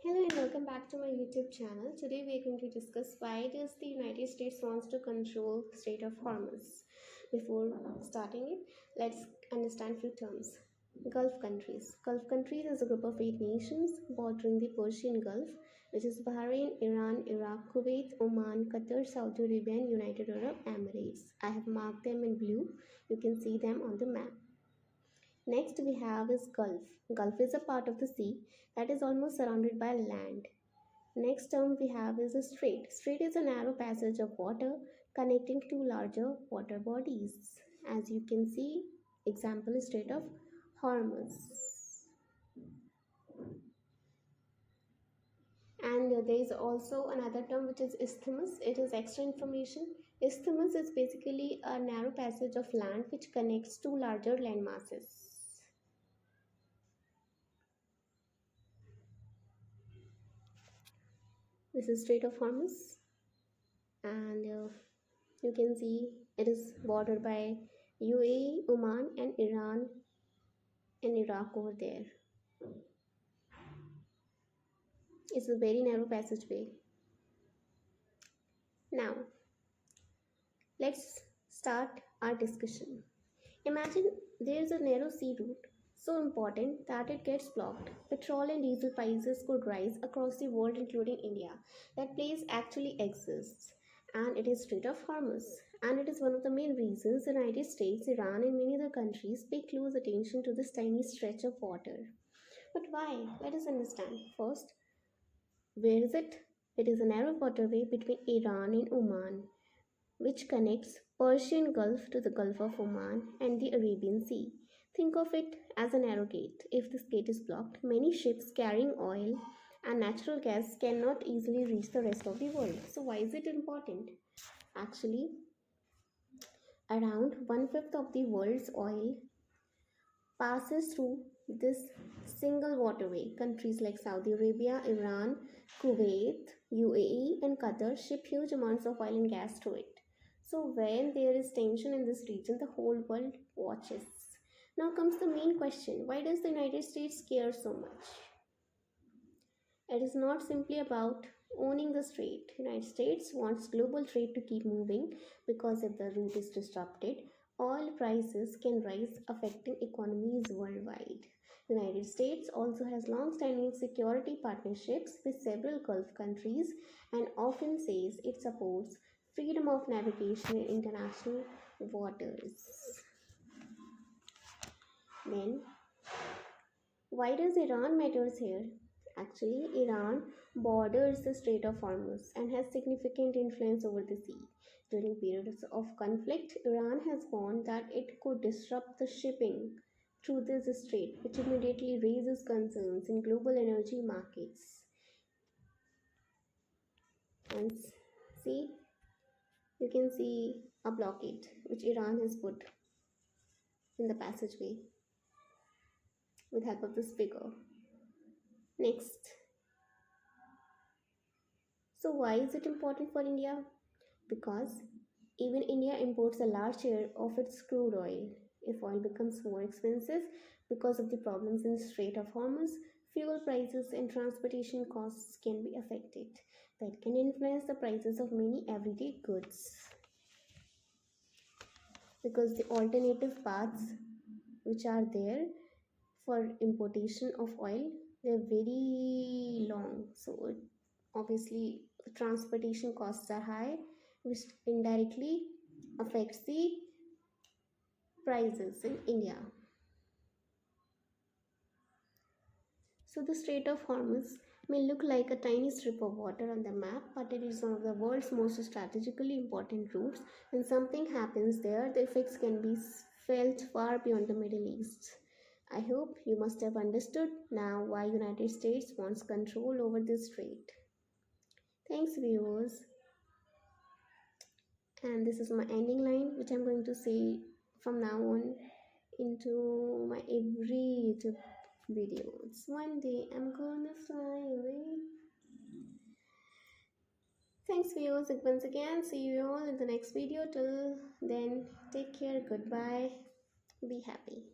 Hello and welcome back to my YouTube channel. Today we are going to discuss why does the United States wants to control Strait of Hormuz. Before starting it, let's understand few terms. Gulf countries. Gulf countries is a group of 8 nations bordering the Persian Gulf, which is Bahrain, Iran, Iraq, Kuwait, Oman, Qatar, Saudi Arabia, and United Arab Emirates. I have marked them in blue. You can see them on the map. Next we have is Gulf. Gulf is a part of the sea that is almost surrounded by land. Next term we have is a strait. Strait is a narrow passage of water connecting two larger water bodies. As you can see, example is Strait of Hormuz. And there is also another term which is isthmus. It is extra information. Isthmus is basically a narrow passage of land which connects two larger land masses. This is Strait of Hormuz, and you can see it is bordered by UAE, Oman, and Iran and Iraq over there. It's a very narrow passageway. Now, let's start our discussion. Imagine there is a narrow sea route so important that it gets blocked. Petrol and diesel prices could rise across the world, including India. That place actually exists, and it is Strait of Hormuz. And it is one of the main reasons the United States, Iran, and many other countries pay close attention to this tiny stretch of water. But why? Let us understand. First, where is it? It is a narrow waterway between Iran and Oman, which connects Persian Gulf to the Gulf of Oman and the Arabian Sea. Think of it as a narrow gate. If this gate is blocked, many ships carrying oil and natural gas cannot easily reach the rest of the world. So why is it important? Actually, around one-fifth of the world's oil passes through this single waterway. Countries like Saudi Arabia, Iran, Kuwait, UAE, and Qatar ship huge amounts of oil and gas through it. So, when there is tension in this region, the whole world watches. Now comes the main question, why does the United States care so much? It is not simply about owning the strait. United States wants global trade to keep moving because if the route is disrupted, oil prices can rise affecting economies worldwide. United States also has long-standing security partnerships with several Gulf countries and often says it supports freedom of navigation in international waters. Then why does Iran matters here? Actually, Iran borders the Strait of Hormuz and has significant influence over the sea. During periods of conflict, Iran has warned that it could disrupt the shipping through this strait, which immediately raises concerns in global energy markets. And see, you can see a blockade which Iran has put in the passageway with help of this figure. Next, so why is it important for India? Because even India imports a large share of its crude oil. If oil becomes more expensive because of the problems in the Strait of Hormuz, fuel prices and transportation costs can be affected. That can influence the prices of many everyday goods. Because the alternative paths which are there for importation of oil, they're very long. So obviously the transportation costs are high, which indirectly affects the prices in India. So the Strait of Hormuz may look like a tiny strip of water on the map, but it is one of the world's most strategically important routes. When something happens there, the effects can be felt far beyond the Middle East. I hope you must have understood now why United States wants control over this strait. Thanks viewers. And this is my ending line which I'm going to say from now on into my every YouTube videos. One day I'm gonna fly away. Thanks viewers once again. See you all in the next video. Till then, take care. Goodbye. Be happy.